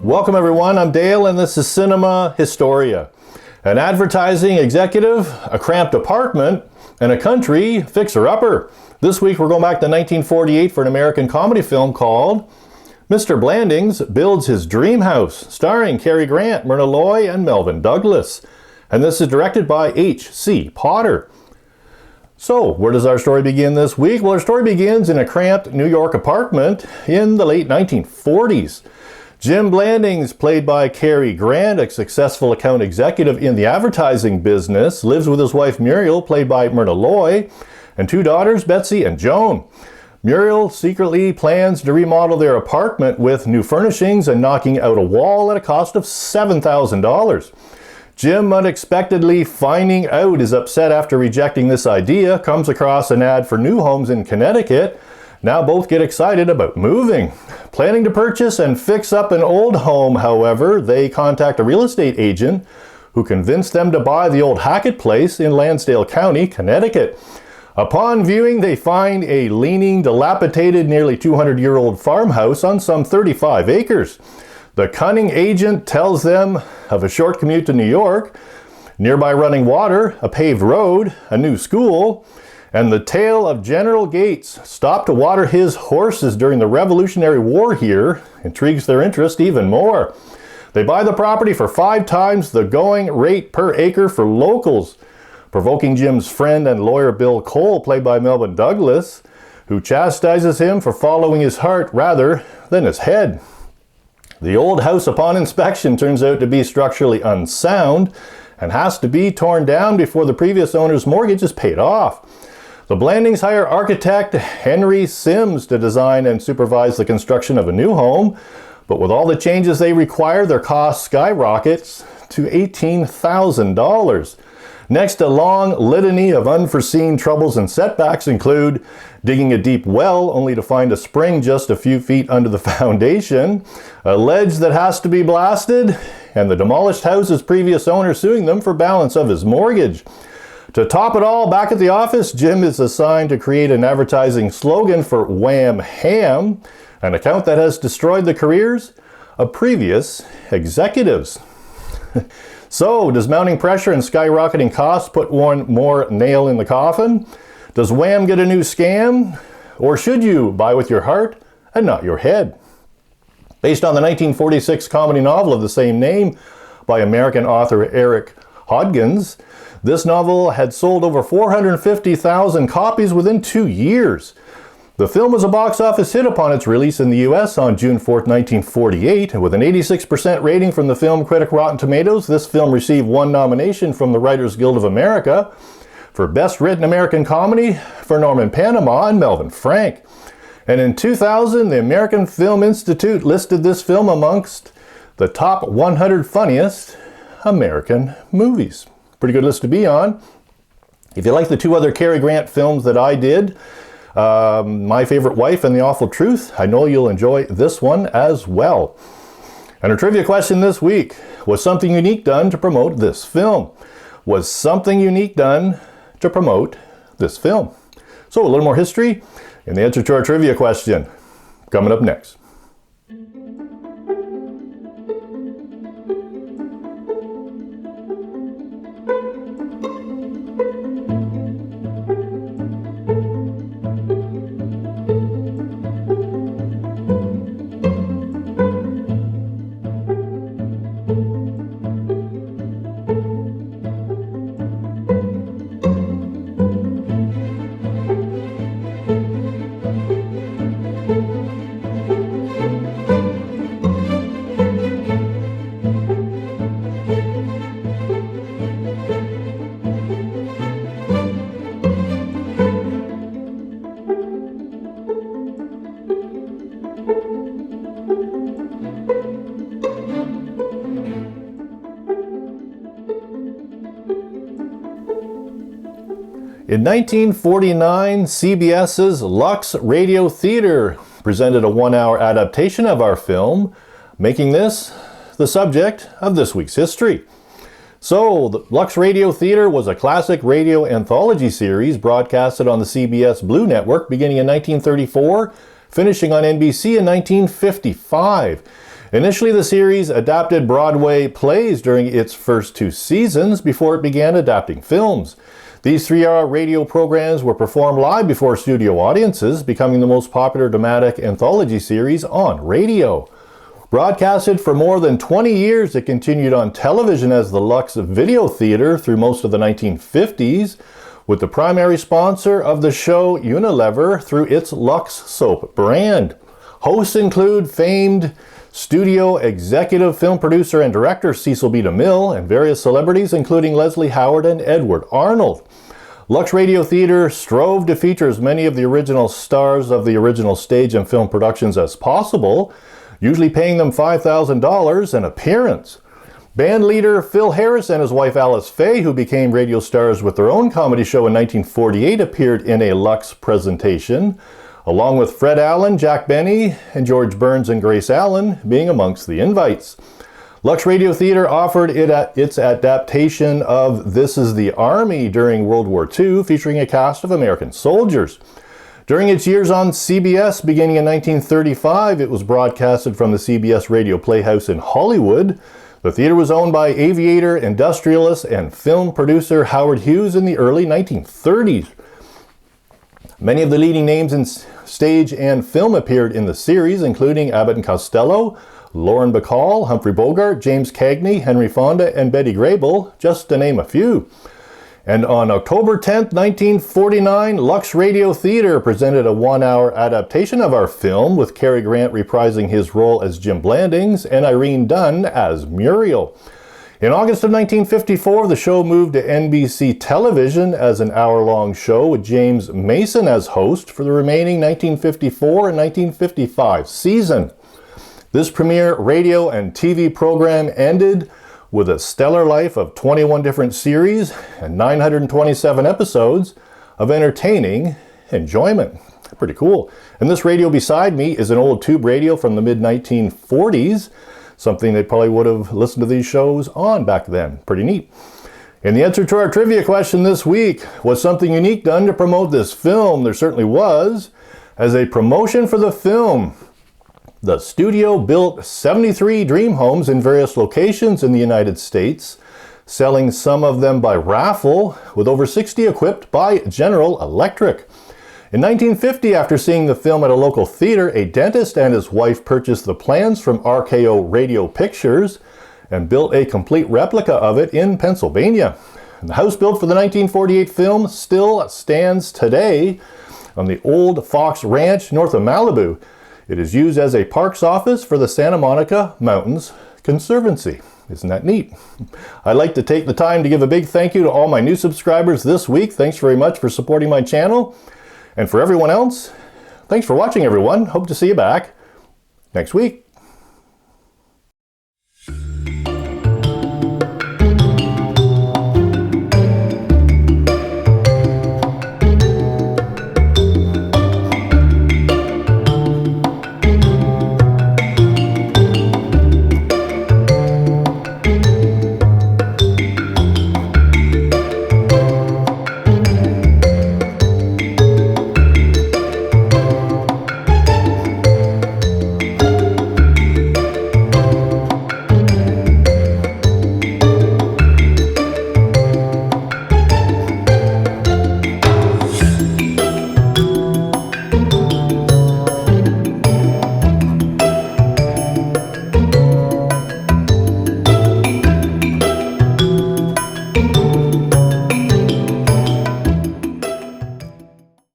Welcome everyone, I'm Dale and this is Cinema Historia. An advertising executive, a cramped apartment, and a country fixer-upper. This week we're going back to 1948 for an American comedy film called Mr. Blandings Builds His Dream House, starring Cary Grant, Myrna Loy, and Melvyn Douglas. And this is directed by H.C. Potter. So, where does our story begin this week? Well, our story begins in a cramped New York apartment in the late 1940s. Jim Blandings, played by Cary Grant, a successful account executive in the advertising business, lives with his wife Muriel, played by Myrna Loy, and two daughters, Betsy and Joan. Muriel secretly plans to remodel their apartment with new furnishings and knocking out a wall at a cost of $7,000. Jim, unexpectedly finding out, is upset after rejecting this idea, comes across an ad for new homes in Connecticut. Now both get excited about moving. Planning to purchase and fix up an old home, however, they contact a real estate agent who convinced them to buy the old Hackett place in Lansdale County, Connecticut. Upon viewing, they find a leaning, dilapidated, nearly 200-year-old farmhouse on some 35 acres. The cunning agent tells them of a short commute to New York, nearby running water, a paved road, a new school, and the tale of General Gates stopped to water his horses during the Revolutionary War here intrigues their interest even more. They buy the property for 5 times the going rate per acre for locals, provoking Jim's friend and lawyer Bill Cole, played by Melvyn Douglas, who chastises him for following his heart rather than his head. The old house upon inspection turns out to be structurally unsound and has to be torn down before the previous owner's mortgage is paid off. The Blandings hire architect Henry Sims to design and supervise the construction of a new home, but with all the changes they require, their cost skyrockets to $18,000. Next, a long litany of unforeseen troubles and setbacks include digging a deep well only to find a spring just a few feet under the foundation, a ledge that has to be blasted, and the demolished house's previous owner suing them for balance of his mortgage. To top it all, back at the office, Jim is assigned to create an advertising slogan for Wham Ham, an account that has destroyed the careers of previous executives. So, does mounting pressure and skyrocketing costs put one more nail in the coffin? Does Wham get a new scam? Or should you buy with your heart and not your head? Based on the 1946 comedy novel of the same name by American author Eric Hodgins, this novel had sold over 450,000 copies within 2 years. The film was a box office hit upon its release in the US on June 4, 1948. With an 86% rating from the film critic Rotten Tomatoes, this film received 1 nomination from the Writers Guild of America for Best Written American Comedy for Norman Panama and Melvin Frank. And in 2000, the American Film Institute listed this film amongst the top 100 funniest American movies. Pretty good list to be on. If you like the 2 other Cary Grant films that I did, My Favorite Wife and The Awful Truth, I know you'll enjoy this one as well. And our trivia question this week: was something unique done to promote this film? Was something unique done to promote this film? So a little more history and the answer to our trivia question coming up next. In 1949, CBS's Lux Radio Theater presented a 1-hour adaptation of our film, making this the subject of this week's history. So, the Lux Radio Theater was a classic radio anthology series broadcasted on the CBS Blue Network beginning in 1934, finishing on NBC in 1955. Initially, the series adapted Broadway plays during its first 2 seasons before it began adapting films. These 3-hour radio programs were performed live before studio audiences, becoming the most popular dramatic anthology series on radio. Broadcasted for more than 20 years, it continued on television as the Lux Video Theater through most of the 1950s, with the primary sponsor of the show Unilever through its Lux soap brand. Hosts include famed studio executive, film producer, and director Cecil B. DeMille, and various celebrities including Leslie Howard and Edward Arnold. Lux Radio Theater strove to feature as many of the original stars of the original stage and film productions as possible, usually paying them $5,000 an appearance. Band leader Phil Harris and his wife Alice Faye, who became radio stars with their own comedy show in 1948, appeared in a Lux presentation, along with Fred Allen, Jack Benny, and George Burns and Grace Allen being amongst the invites. Lux Radio Theater offered its adaptation of This Is the Army during World War II, featuring a cast of American soldiers. During its years on CBS, beginning in 1935, it was broadcasted from the CBS Radio Playhouse in Hollywood. The theater was owned by aviator, industrialist, and film producer Howard Hughes in the early 1930s. Many of the leading names in stage and film appeared in the series, including Abbott and Costello, Lauren Bacall, Humphrey Bogart, James Cagney, Henry Fonda, and Betty Grable, just to name a few. And on October 10th, 1949, Lux Radio Theater presented a 1-hour adaptation of our film, with Cary Grant reprising his role as Jim Blandings and Irene Dunne as Muriel. In August of 1954, the show moved to NBC television as an hour-long show with James Mason as host for the remaining 1954 and 1955 season. This premiere radio and TV program ended with a stellar life of 21 different series and 927 episodes of entertaining enjoyment. Pretty cool. And this radio beside me is an old tube radio from the mid-1940s, something they probably would have listened to these shows on back then. Pretty neat. And the answer to our trivia question this week: was something unique done to promote this film? There certainly was. As a promotion for the film, the studio built 73 dream homes in various locations in the United States, selling some of them by raffle, with over 60 equipped by General Electric. In 1950, after seeing the film at a local theater, a dentist and his wife purchased the plans from RKO Radio Pictures and built a complete replica of it in Pennsylvania. And the house built for the 1948 film still stands today on the old Fox Ranch north of Malibu. It is used as a parks office for the Santa Monica Mountains Conservancy. Isn't that neat? I'd like to take the time to give a big thank you to all my new subscribers this week. Thanks very much for supporting my channel. And for everyone else, thanks for watching, everyone. Hope to see you back next week.